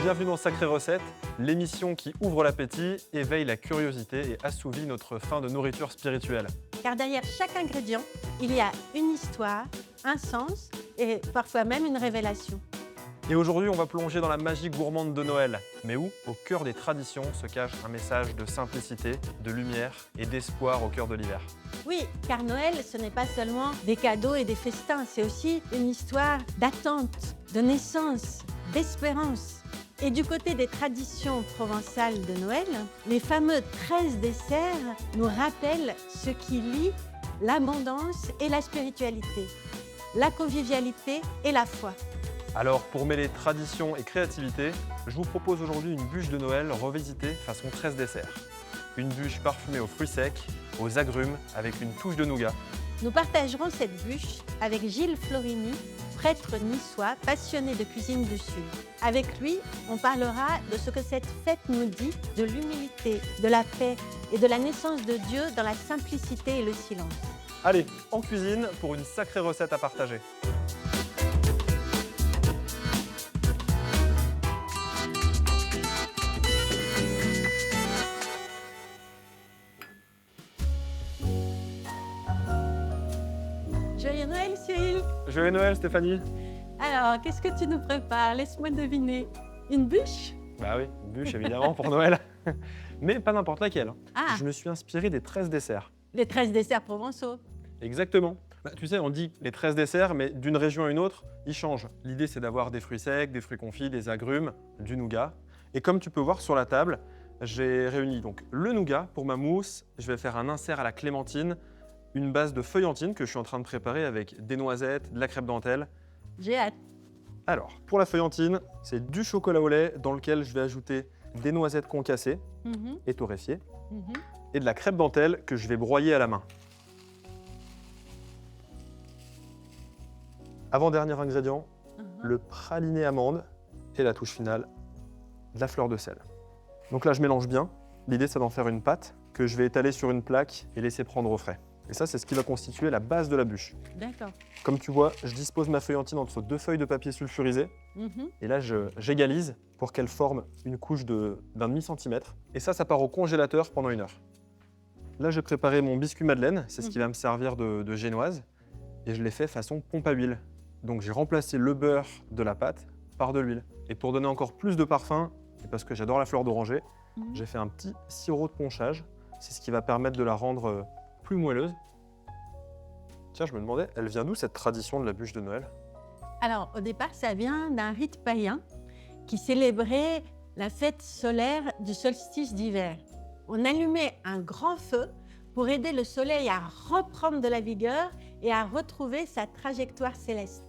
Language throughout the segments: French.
Bienvenue dans Sacrée Recette, l'émission qui ouvre l'appétit, éveille la curiosité et assouvit notre faim de nourriture spirituelle. Car derrière chaque ingrédient, il y a une histoire, un sens et parfois même une révélation. Et aujourd'hui, on va plonger dans la magie gourmande de Noël. Mais où, au cœur des traditions, se cache un message de simplicité, de lumière et d'espoir au cœur de l'hiver. Oui, car Noël, ce n'est pas seulement des cadeaux et des festins, c'est aussi une histoire d'attente, de naissance, d'espérance. Et du côté des traditions provençales de Noël, les fameux 13 desserts nous rappellent ce qui lie l'abondance et la spiritualité, la convivialité et la foi. Alors, pour mêler tradition et créativité, je vous propose aujourd'hui une bûche de Noël revisitée façon 13 desserts. Une bûche parfumée aux fruits secs, aux agrumes, avec une touche de nougat. Nous partagerons cette bûche avec Gilles Florini, prêtre niçois passionné de cuisine du Sud. Avec lui, on parlera de ce que cette fête nous dit, de l'humilité, de la paix et de la naissance de Dieu dans la simplicité et le silence. Allez, en cuisine pour une sacrée recette à partager. Joyeux Noël, Cyril! Joyeux Noël, Stéphanie. Alors, qu'est-ce que tu nous prépares? Laisse-moi deviner. Une bûche? Bah oui, une bûche évidemment pour Noël. Mais pas n'importe laquelle. Ah, Je me suis inspiré des 13 desserts. les 13 desserts provençaux. Exactement. Tu sais, on dit les 13 desserts, mais d'une région à une autre, ils changent. L'idée, c'est d'avoir des fruits secs, des fruits confits, des agrumes, du nougat. Et comme tu peux voir sur la table, j'ai réuni donc le nougat pour ma mousse. Je vais faire un insert à la clémentine, une base de feuillantine que je suis en train de préparer avec des noisettes, de la crêpe dentelle. J'ai hâte. Alors, pour la feuillantine, c'est du chocolat au lait dans lequel je vais ajouter des noisettes concassées Mhm, et torréfiées mhm. et de la crêpe dentelle que je vais broyer à la main. Avant-dernier ingrédient, le praliné amande et la touche finale, de la fleur de sel. Donc là, je mélange bien. L'idée, c'est d'en faire une pâte que je vais étaler sur une plaque et laisser prendre au frais. Et ça, c'est ce qui va constituer la base de la bûche. D'accord. Comme tu vois, je dispose ma feuillantine entre deux feuilles de papier sulfurisé. Mhm. Et là, j'égalise pour qu'elle forme une couche d'un demi-centimètre. Et ça part au congélateur pendant 1 heure. Là, j'ai préparé mon biscuit madeleine. C'est ce qui va me servir de génoise. Et je l'ai fait façon pompe à huile. Donc, j'ai remplacé le beurre de la pâte par de l'huile. Et pour donner encore plus de parfum, et parce que j'adore la fleur d'oranger, Mhm. j'ai fait un petit sirop de ponchage. C'est ce qui va permettre de la rendre plus moelleuse. Tiens, je me demandais, elle vient d'où cette tradition de la bûche de Noël? Alors, au départ, ça vient d'un rite païen qui célébrait la fête solaire du solstice d'hiver. On allumait un grand feu pour aider le soleil à reprendre de la vigueur et à retrouver sa trajectoire céleste.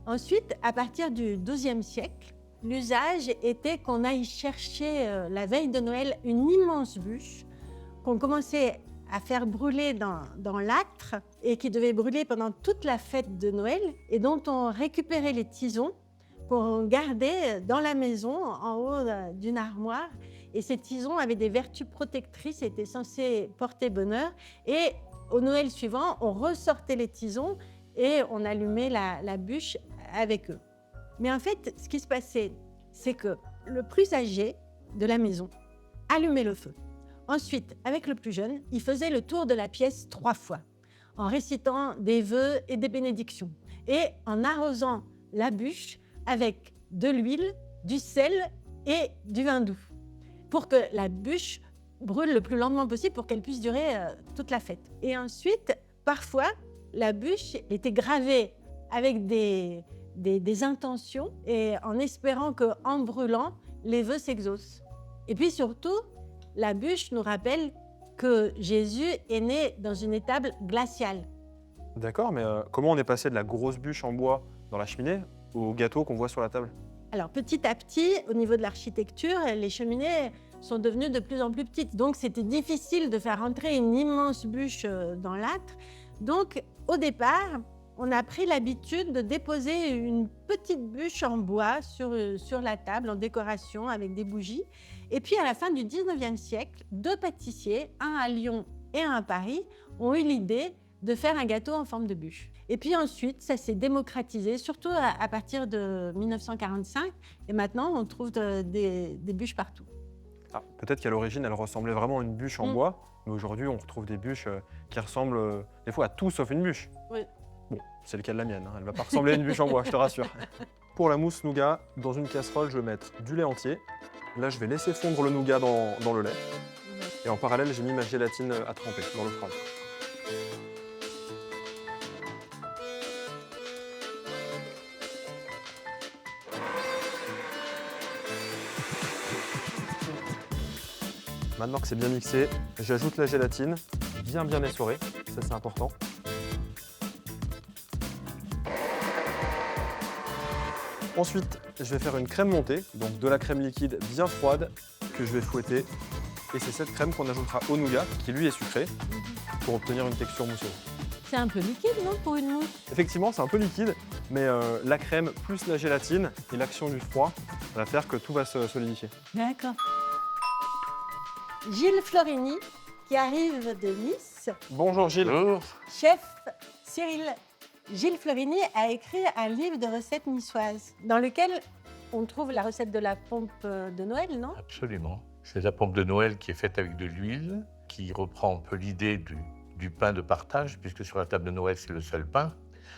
Ensuite, à partir du XIIe siècle, l'usage était qu'on aille chercher la veille de Noël une immense bûche qu'on commençait à faire brûler dans l'âtre et qui devait brûler pendant toute la fête de Noël et dont on récupérait les tisons qu'on gardait dans la maison en haut d'une armoire. Et ces tisons avaient des vertus protectrices et étaient censés porter bonheur. Et au Noël suivant, on ressortait les tisons et on allumait la bûche avec eux. Mais en fait, ce qui se passait, c'est que le plus âgé de la maison allumait le feu. Ensuite, avec le plus jeune, il faisait le tour de la pièce 3 fois, en récitant des vœux et des bénédictions, et en arrosant la bûche avec de l'huile, du sel et du vin doux, pour que la bûche brûle le plus lentement possible pour qu'elle puisse durer toute la fête. Et ensuite, parfois, la bûche était gravée avec des intentions et en espérant qu'en brûlant, les vœux s'exaucent. Et puis surtout, la bûche nous rappelle que Jésus est né dans une étable glaciale. D'accord, mais comment on est passé de la grosse bûche en bois dans la cheminée au gâteau qu'on voit sur la table? Alors petit à petit, au niveau de l'architecture, les cheminées sont devenues de plus en plus petites. Donc c'était difficile de faire entrer une immense bûche dans l'âtre. Donc au départ, on a pris l'habitude de déposer une petite bûche en bois sur la table en décoration avec des bougies. Et puis à la fin du 19e siècle, 2 pâtissiers, un à Lyon et un à Paris, ont eu l'idée de faire un gâteau en forme de bûche. Et puis ensuite, ça s'est démocratisé, surtout à partir de 1945. Et maintenant, on trouve des bûches partout. Ah, peut-être qu'à l'origine, elle ressemblait vraiment à une bûche en bois, mais aujourd'hui, on retrouve des bûches qui ressemblent des fois à tout sauf une bûche. Oui. Bon, c'est le cas de la mienne, hein. Elle ne va pas ressembler à une bûche en bois, je te rassure. Pour la mousse nougat, dans une casserole, je vais mettre du lait entier. Là, je vais laisser fondre le nougat dans le lait. Et en parallèle, j'ai mis ma gélatine à tremper dans l'eau froide. Maintenant que c'est bien mixé, j'ajoute la gélatine, bien essorée, ça c'est important. Ensuite, je vais faire une crème montée, donc de la crème liquide bien froide que je vais fouetter. Et c'est cette crème qu'on ajoutera au nougat, qui lui est sucré, pour obtenir une texture mousseuse. C'est un peu liquide, non, pour une mousse? Effectivement, c'est un peu liquide, mais la crème plus la gélatine et l'action du froid va faire que tout va se solidifier. D'accord. Gilles Florini, qui arrive de Nice. Bonjour Gilles. Bonjour. Chef Cyril. Gilles Florini a écrit un livre de recettes niçoises dans lequel on trouve la recette de la pompe de Noël, non? Absolument. C'est la pompe de Noël qui est faite avec de l'huile, qui reprend un peu l'idée du pain de partage, puisque sur la table de Noël, c'est le seul pain,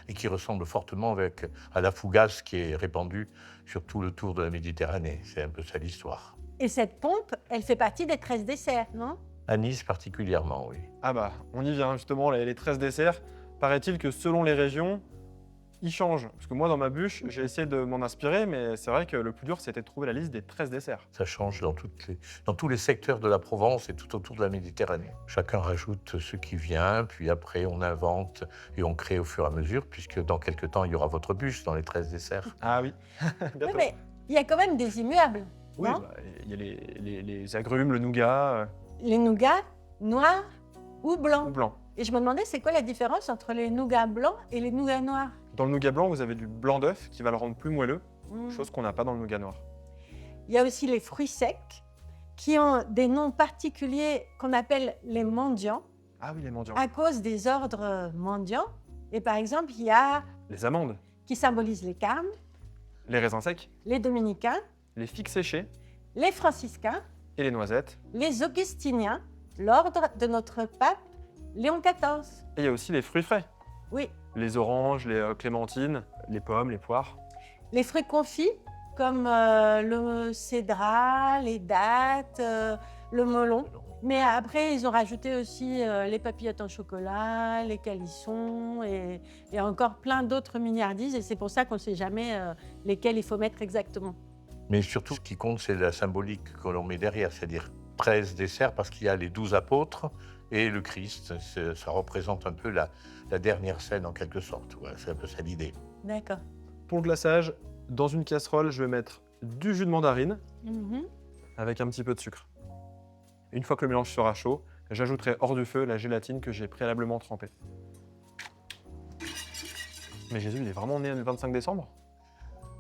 et qui ressemble fortement à la fougasse qui est répandue sur tout le tour de la Méditerranée. C'est un peu ça l'histoire. Et cette pompe, elle fait partie des 13 desserts, non? À Nice particulièrement, oui. Ah bah, on y vient justement, les 13 desserts. Paraît-il que selon les régions, ils changent. Parce que moi, dans ma bûche, j'ai essayé de m'en inspirer, mais c'est vrai que le plus dur, c'était de trouver la liste des 13 desserts. Ça change dans tous les secteurs de la Provence et tout autour de la Méditerranée. Chacun rajoute ce qui vient, puis après on invente et on crée au fur et à mesure, puisque dans quelques temps, il y aura votre bûche dans les 13 desserts. Ah oui, Oui, bientôt. mais il y a quand même des immuables, Oui, non? bah, il y a les agrumes, le nougat Les nougats noirs ou ou blancs. blanc. Et je me demandais, c'est quoi la différence entre les nougats blancs et les nougats noirs? Dans le nougat blanc, vous avez du blanc d'œuf qui va le rendre plus moelleux, Mm. chose qu'on n'a pas dans le nougat noir. Il y a aussi les fruits secs qui ont des noms particuliers qu'on appelle les mendiants Ah oui, les mendiants. à cause des ordres mendiants. Et par exemple, il y a Les amandes, qui symbolisent les carmes, les raisins secs, les dominicains, les figues séchées les franciscains, et les noisettes. les augustiniens, l'ordre de notre pape Léon XIV. Et il y a aussi les fruits frais. Oui, Les oranges, les clémentines, les pommes, les poires. les fruits confits comme le cédrat, les dattes, le melon. Mais après, ils ont rajouté aussi les papillotes en chocolat, les calissons et encore plein d'autres milliardises. Et c'est pour ça qu'on ne sait jamais lesquels il faut mettre exactement. Mais surtout, ce qui compte, c'est la symbolique que l'on met derrière, c'est-à-dire 13 desserts, parce qu'il y a les 12 apôtres et le Christ. Ça représente un peu la dernière scène, en quelque sorte. Ouais, c'est un peu ça l'idée. D'accord. Pour le glaçage, dans une casserole, je vais mettre du jus de mandarine Mhm. avec un petit peu de sucre. Une fois que le mélange sera chaud, j'ajouterai hors du feu la gélatine que j'ai préalablement trempée. Mais Jésus, il est vraiment né le 25 décembre?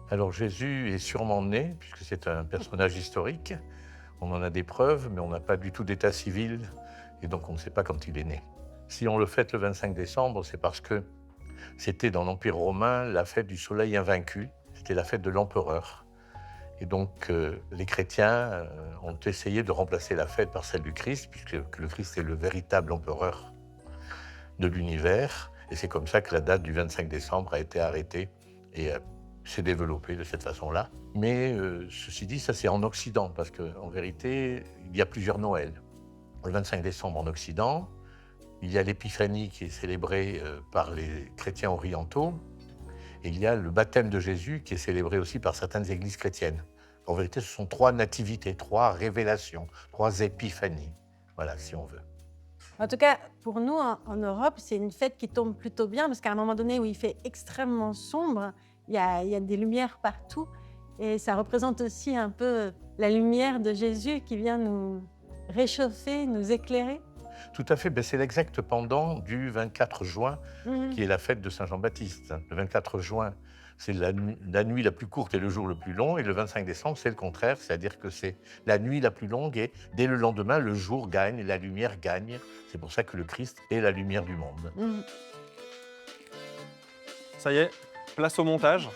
Alors Jésus est sûrement né, puisque c'est un personnage historique. On en a des preuves, mais on n'a pas du tout d'état civil, et donc on ne sait pas quand il est né. Si on le fête le 25 décembre, c'est parce que c'était dans l'Empire romain la fête du soleil invaincu, c'était la fête de l'empereur. Et donc les chrétiens ont essayé de remplacer la fête par celle du Christ, puisque le Christ est le véritable empereur de l'univers, et c'est comme ça que la date du 25 décembre a été arrêtée et s'est développée de cette façon-là. Mais ceci dit, ça c'est en Occident, parce qu'en vérité, il y a plusieurs Noëls. Le 25 décembre en Occident, il y a l'Épiphanie qui est célébrée par les chrétiens orientaux, et il y a le baptême de Jésus qui est célébré aussi par certaines églises chrétiennes. En vérité, ce sont 3 nativités, 3 révélations, 3 épiphanies, voilà, si on veut. En tout cas, pour nous, en Europe, c'est une fête qui tombe plutôt bien parce qu'à un moment donné où il fait extrêmement sombre, il y a des lumières partout et ça représente aussi un peu la lumière de Jésus qui vient nous réchauffer, nous éclairer. Tout à fait, ben c'est l'exact pendant du 24 juin, qui est la fête de Saint-Jean-Baptiste. Le 24 juin, c'est la nuit la plus courte et le jour le plus long, et le 25 décembre, c'est le contraire, c'est-à-dire que c'est la nuit la plus longue, et dès le lendemain, le jour gagne, et la lumière gagne. C'est pour ça que le Christ est la lumière du monde. Ça y est, place au montage.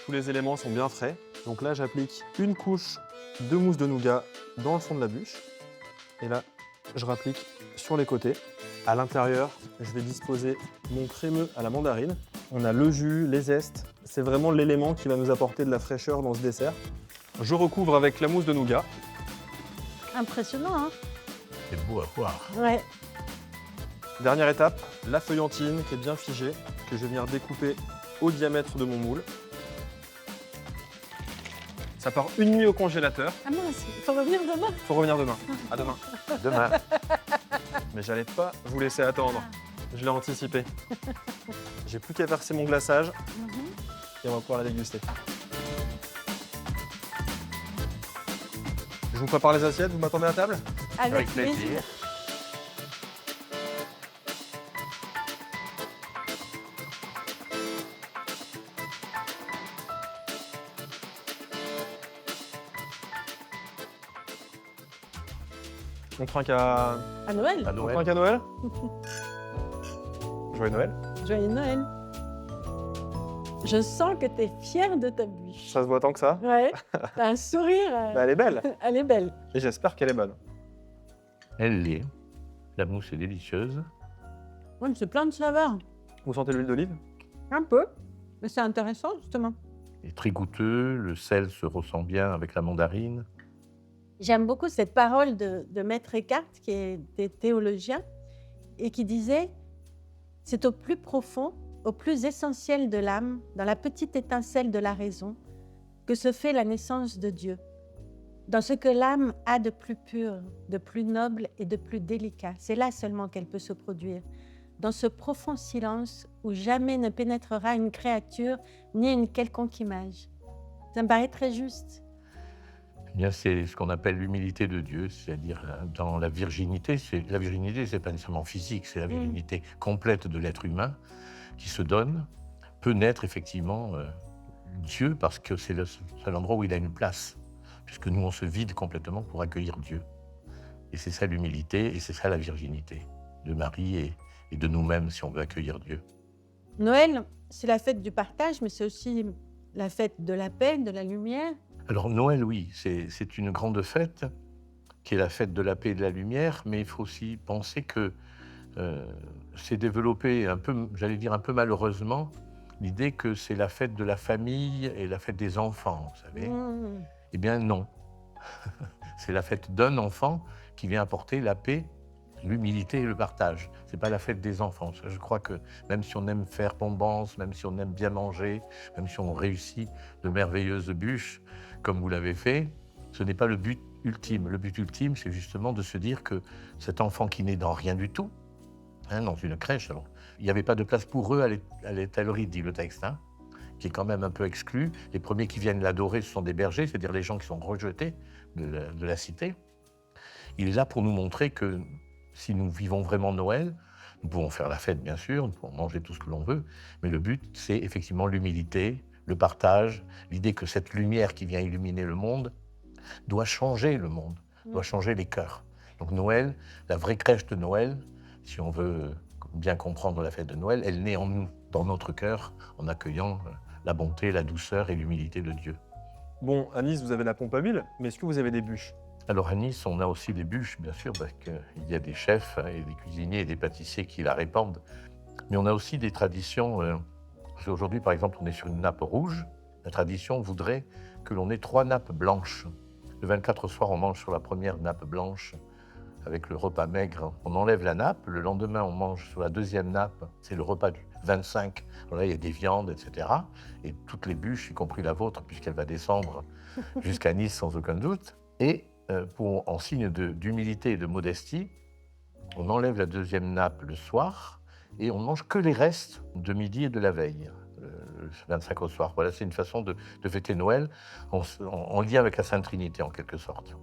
Tous les éléments sont bien frais. Donc là, j'applique une couche de mousse de nougat dans le fond de la bûche. Et là, je rapplique sur les côtés. À l'intérieur, je vais disposer mon crémeux à la mandarine. On a le jus, les zestes. C'est vraiment l'élément qui va nous apporter de la fraîcheur dans ce dessert. Je recouvre avec la mousse de nougat. Impressionnant, hein? C'est beau à voir. Ouais. Dernière étape, la feuillantine qui est bien figée, que je vais venir découper au diamètre de mon moule. Ça part une nuit au congélateur. Ah mince, il faut revenir demain. Faut revenir demain. À demain. Demain. Mais j'allais pas vous laisser attendre. Je l'ai anticipé. J'ai plus qu'à verser mon glaçage et on va pouvoir la déguster. Je vous prépare les assiettes, vous m'attendez à table? Avec plaisir. On trinque à... À Noël. À On Noël. trinque à Noël? Joyeux Noël. Joyeux Noël. Je sens que tu es fière de ta bûche. Ça se voit tant que ça? Ouais, t'as un sourire. Bah, elle est belle. Elle est belle. Et j'espère qu'elle est bonne. Elle l'est. La mousse est délicieuse. Ouais, mais c'est plein de saveurs. Vous sentez l'huile d'olive? Un peu. Mais c'est intéressant, justement. Il est très goûteux. Le sel se ressent bien avec la mandarine. J'aime beaucoup cette parole de Maître Eckhart, qui était théologien, et qui disait « C'est au plus profond, au plus essentiel de l'âme, dans la petite étincelle de la raison, que se fait la naissance de Dieu. Dans ce que l'âme a de plus pur, de plus noble et de plus délicat, c'est là seulement qu'elle peut se produire. Dans ce profond silence où jamais ne pénétrera une créature ni une quelconque image. » Ça me paraît très juste. Eh bien, c'est ce qu'on appelle l'humilité de Dieu, c'est-à-dire dans la virginité. La virginité, c'est pas nécessairement physique, c'est la virginité complète de l'être humain qui se donne, peut naître effectivement Dieu, parce que c'est l'endroit où il a une place, puisque nous, on se vide complètement pour accueillir Dieu. Et c'est ça l'humilité, et c'est ça la virginité de Marie et de nous-mêmes, si on veut accueillir Dieu. Noël, c'est la fête du partage, mais c'est aussi la fête de la paix, de la lumière. Alors Noël, oui, c'est une grande fête, qui est la fête de la paix et de la lumière, mais il faut aussi penser que c'est développé un peu, j'allais dire un peu malheureusement, l'idée que c'est la fête de la famille et la fête des enfants, vous savez. Eh bien non, c'est la fête d'un enfant qui vient apporter la paix, l'humilité et le partage. C'est pas la fête des enfants. Je crois que même si on aime faire bombance, même si on aime bien manger, même si on réussit de merveilleuses bûches, comme vous l'avez fait, ce n'est pas le but ultime. Le but ultime, c'est justement de se dire que cet enfant qui n'est dans rien du tout, dans une crèche, alors, il n'y avait pas de place pour eux à l'étalerie, dit le texte, qui est quand même un peu exclu. Les premiers qui viennent l'adorer, ce sont des bergers, c'est-à-dire les gens qui sont rejetés de la cité. Il est là pour nous montrer que si nous vivons vraiment Noël, nous pouvons faire la fête, bien sûr, nous pouvons manger tout ce que l'on veut, mais le but, c'est effectivement l'humilité, le partage, l'idée que cette lumière qui vient illuminer le monde doit changer le monde, doit changer les cœurs. Donc Noël, la vraie crèche de Noël, si on veut bien comprendre la fête de Noël, elle naît en nous, dans notre cœur, en accueillant la bonté, la douceur et l'humilité de Dieu. Bon, à Nice, vous avez la pompe à huile, mais est-ce que vous avez des bûches? Alors à Nice, on a aussi des bûches, bien sûr, parce qu'il y a des chefs et des cuisiniers et des pâtissiers qui la répandent. Mais on a aussi des traditions. Aujourd'hui, par exemple, on est sur une nappe rouge. La tradition voudrait que l'on ait 3 nappes blanches. Le 24 au soir, on mange sur la première nappe blanche avec le repas maigre. On enlève la nappe. Le lendemain, on mange sur la deuxième nappe. C'est le repas du 25. Alors là, il y a des viandes, etc. Et toutes les bûches, y compris la vôtre, puisqu'elle va descendre jusqu'à Nice sans aucun doute. Et en signe d'humilité et de modestie, on enlève la deuxième nappe le soir et on mange que les restes de midi et de la veille, le 25 au soir. Voilà, c'est une façon de fêter Noël en lien avec la Sainte Trinité, en quelque sorte.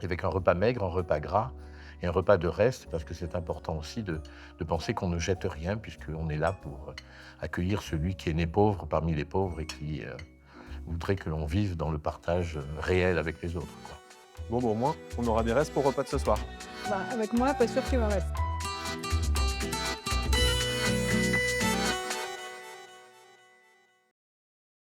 Avec un repas maigre, un repas gras et un repas de reste, parce que c'est important aussi de penser qu'on ne jette rien, puisqu'on est là pour accueillir celui qui est né pauvre parmi les pauvres et qui voudrait que l'on vive dans le partage réel avec les autres. Bon, au moins, on aura des restes pour le repas de ce soir. Avec moi, pas sûr qu'il m'en reste.